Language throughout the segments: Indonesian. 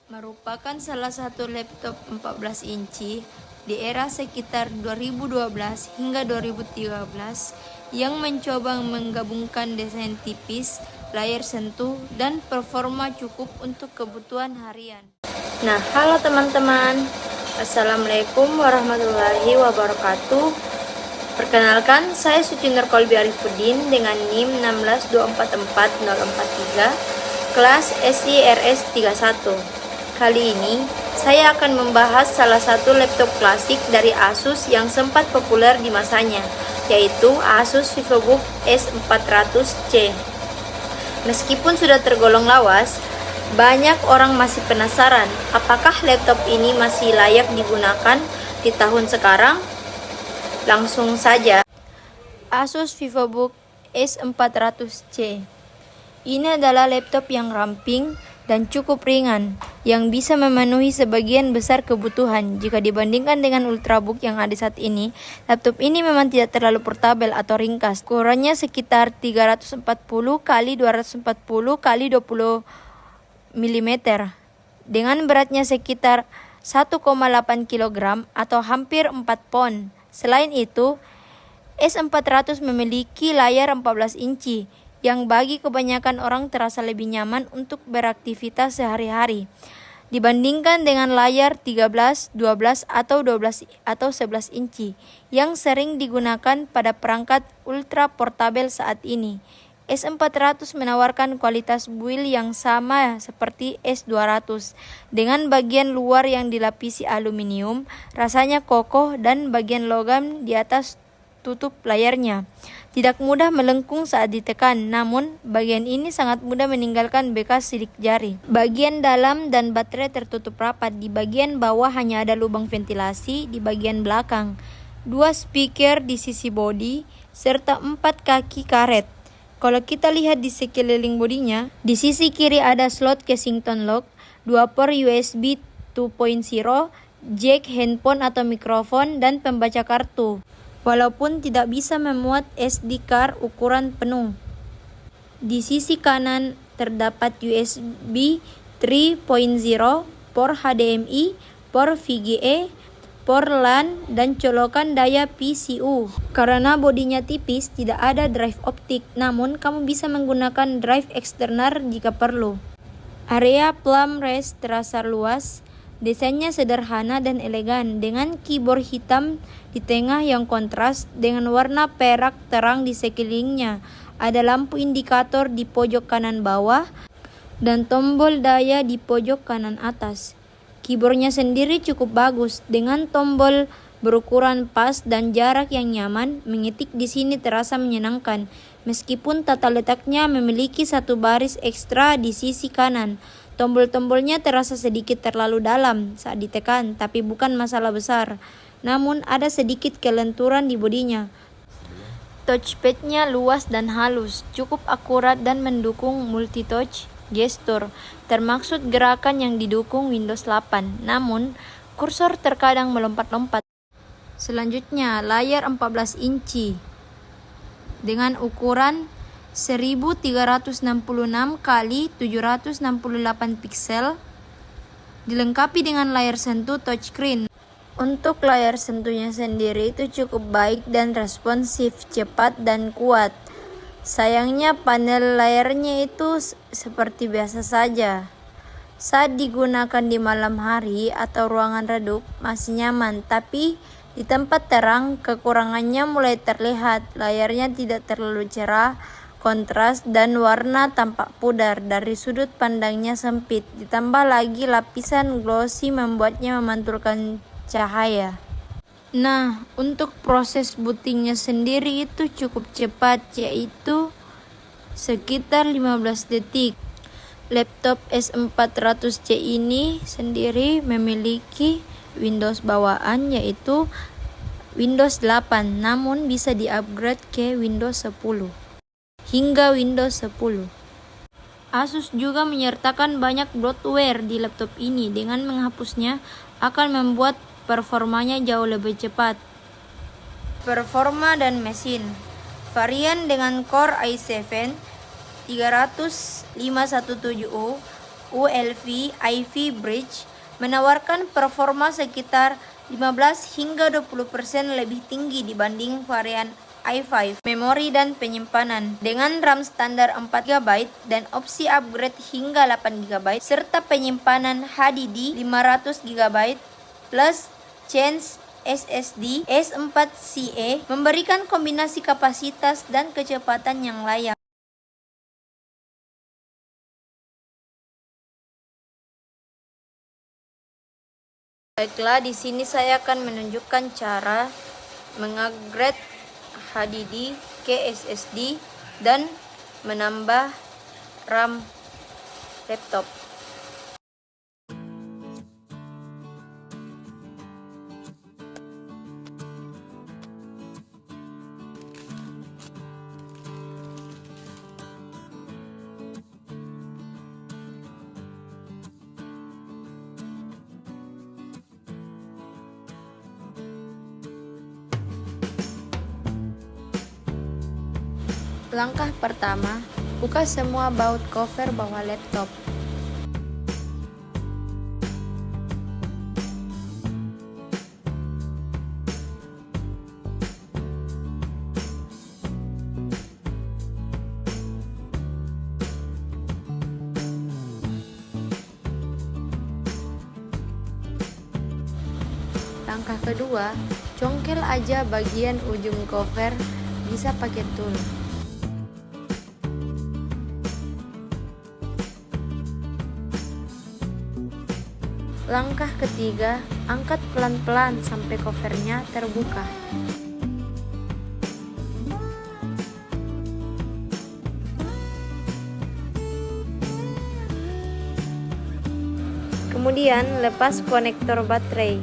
merupakan salah satu laptop 14 inci di era sekitar 2012 hingga 2013 yang mencoba menggabungkan desain tipis, layar sentuh, dan performa cukup untuk kebutuhan harian. Nah, halo teman-teman. Assalamualaikum warahmatullahi wabarakatuh. Perkenalkan, saya Suci Nur Kolbi Arifuddin dengan NIM 162444043, kelas SIRS 31. Kali ini, saya akan membahas salah satu laptop klasik dari Asus yang sempat populer di masanya, yaitu Asus VivoBook S400C. Meskipun sudah tergolong lawas, banyak orang masih penasaran apakah laptop ini masih layak digunakan di tahun sekarang? Langsung saja. Asus VivoBook S400C. Ini adalah laptop yang ramping dan cukup ringan, yang bisa memenuhi sebagian besar kebutuhan. Jika dibandingkan dengan Ultrabook yang ada saat ini, laptop ini memang tidak terlalu portabel atau ringkas. Ukurannya sekitar 340 x 240 x 20 mm, dengan beratnya sekitar 1,8 kg atau hampir 4 pon. Selain itu, S400 memiliki layar 14 inci, yang bagi kebanyakan orang terasa lebih nyaman untuk beraktivitas sehari-hari dibandingkan dengan layar 13, 12 atau 11 inci yang sering digunakan pada perangkat ultra portabel saat ini. S400 menawarkan kualitas build yang sama seperti S200 dengan bagian luar yang dilapisi aluminium, rasanya kokoh, dan bagian logam di atas tutup layarnya tidak mudah melengkung saat ditekan, namun bagian ini sangat mudah meninggalkan bekas sidik jari. Bagian dalam dan baterai tertutup rapat. Di bagian bawah hanya ada lubang ventilasi di bagian belakang, 2 speaker di sisi bodi, serta 4 kaki karet. Kalau kita lihat di sekeliling bodinya, di sisi kiri ada slot Kensington lock, 2 port USB 2.0, jack handphone atau mikrofon, dan pembaca kartu. Walaupun tidak bisa memuat SD card ukuran penuh. Di sisi kanan terdapat USB 3.0, port HDMI, port VGA, port LAN, dan colokan daya PCU. Karena bodinya tipis, tidak ada drive optik, namun kamu bisa menggunakan drive eksternal jika perlu. Area palm rest terasa luas. Desainnya sederhana dan elegan, dengan keyboard hitam di tengah yang kontras dengan warna perak terang di sekelilingnya. Ada lampu indikator di pojok kanan bawah dan tombol daya di pojok kanan atas. Keyboardnya sendiri cukup bagus, dengan tombol berukuran pas dan jarak yang nyaman. Mengetik di sini terasa menyenangkan, meskipun tata letaknya memiliki satu baris ekstra di sisi kanan. Tombol-tombolnya terasa sedikit terlalu dalam saat ditekan, tapi bukan masalah besar. Namun ada sedikit kelenturan di bodinya. Touchpadnya luas dan halus, cukup akurat dan mendukung multitouch gestur, termaksud gerakan yang didukung Windows 8. Namun, kursor terkadang melompat-lompat. Selanjutnya, layar 14 inci dengan ukuran 1366 x 768 pixel, dilengkapi dengan layar sentuh touchscreen. Untuk layar sentuhnya sendiri itu cukup baik dan responsif, cepat dan kuat. Sayangnya panel layarnya itu seperti biasa saja. Saat digunakan di malam hari atau ruangan redup masih nyaman, tapi di tempat terang kekurangannya mulai terlihat. Layarnya tidak terlalu cerah, kontras, dan warna tampak pudar. Dari sudut pandangnya sempit, ditambah lagi lapisan glossy membuatnya memantulkan cahaya. Nah, untuk proses bootingnya sendiri itu cukup cepat, yaitu sekitar 15 detik. Laptop S400C ini sendiri memiliki Windows bawaan, yaitu Windows 8, namun bisa di-upgrade ke Windows 10 hingga Windows 10. Asus juga menyertakan banyak bloatware di laptop ini. Dengan menghapusnya akan membuat performanya jauh lebih cepat. Performa dan mesin. Varian dengan Core i7 3517U ULV Ivy Bridge menawarkan performa sekitar 15 hingga 20% lebih tinggi dibanding varian i5. Memori dan penyimpanan dengan RAM standar 4 GB dan opsi upgrade hingga 8 GB serta penyimpanan HDD 500 GB plus Change SSD S4CE memberikan kombinasi kapasitas dan kecepatan yang layak. Baiklah, di sini saya akan menunjukkan cara mengupgrade HDD ke SSD dan menambah RAM laptop. Langkah pertama, buka semua baut cover bawah laptop. Langkah kedua, congkel aja bagian ujung cover, bisa pakai tool. Langkah ketiga, angkat pelan-pelan sampai covernya terbuka. Kemudian lepas konektor baterai.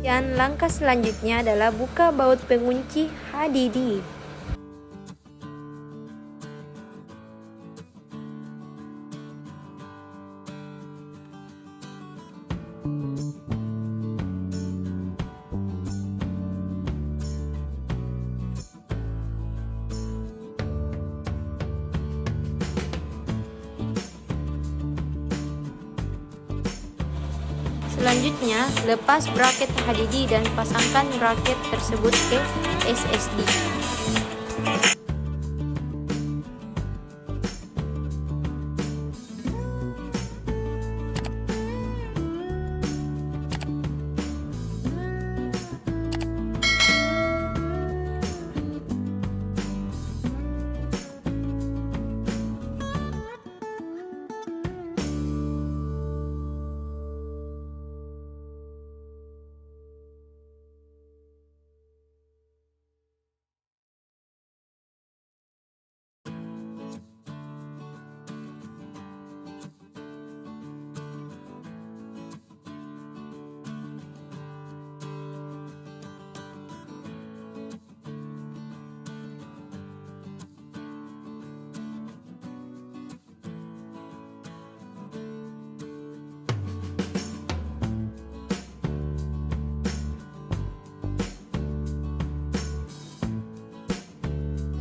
Dan langkah selanjutnya adalah buka baut pengunci HDD. Selanjutnya, lepas bracket HDD dan pasangkan bracket tersebut ke SSD.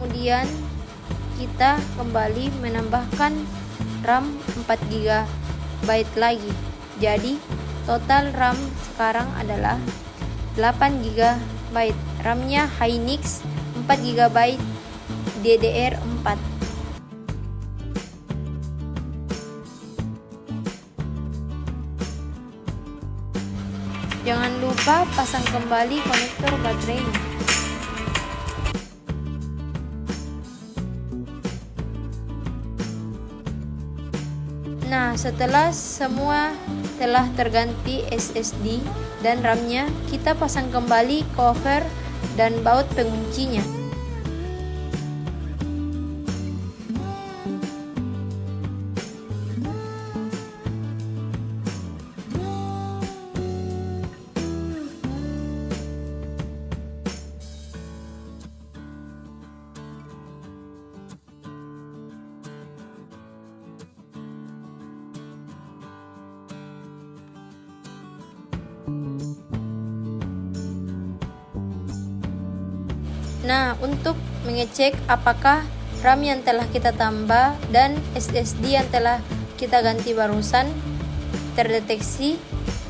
Kemudian kita kembali menambahkan RAM 4 GB lagi. Jadi total RAM sekarang adalah 8 GB. RAM-nya Hynix 4 GB DDR4. Jangan lupa pasang kembali konektor baterai. Nah, setelah semua telah terganti SSD dan RAM-nya, kita pasang kembali cover dan baut penguncinya. Nah, untuk mengecek apakah RAM yang telah kita tambah dan SSD yang telah kita ganti barusan terdeteksi,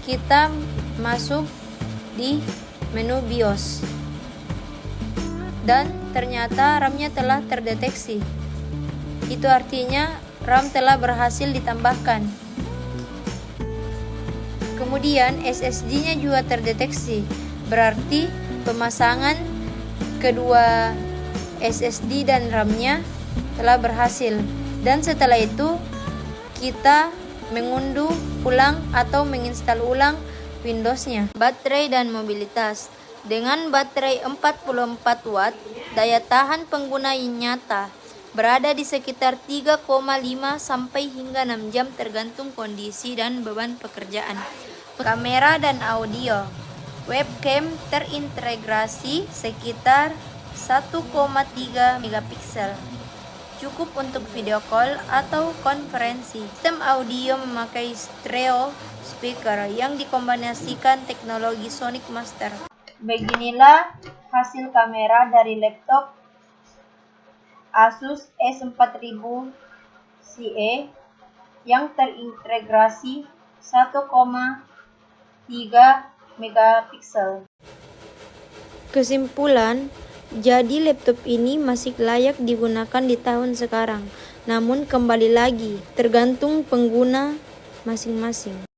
kita masuk di menu BIOS. Dan ternyata RAM-nya telah terdeteksi. Itu artinya RAM telah berhasil ditambahkan. Kemudian SSD-nya juga terdeteksi. Berarti pemasangan kedua SSD dan RAM-nya telah berhasil. Dan setelah itu kita mengunduh ulang atau menginstal ulang Windows-nya. Baterai dan mobilitas. Dengan baterai 44 watt, daya tahan pengguna nyata berada di sekitar 3,5 sampai hingga 6 jam tergantung kondisi dan beban pekerjaan. Kamera dan audio. Webcam terintegrasi sekitar 1,3 megapiksel. Cukup untuk video call atau konferensi. Sistem audio memakai stereo speaker yang dikombinasikan teknologi Sonic Master. Beginilah hasil kamera dari laptop Asus S4000 CE yang terintegrasi 1,3 megapiksel. Kesimpulan, jadi laptop ini masih layak digunakan di tahun sekarang. Namun kembali lagi, tergantung pengguna masing-masing.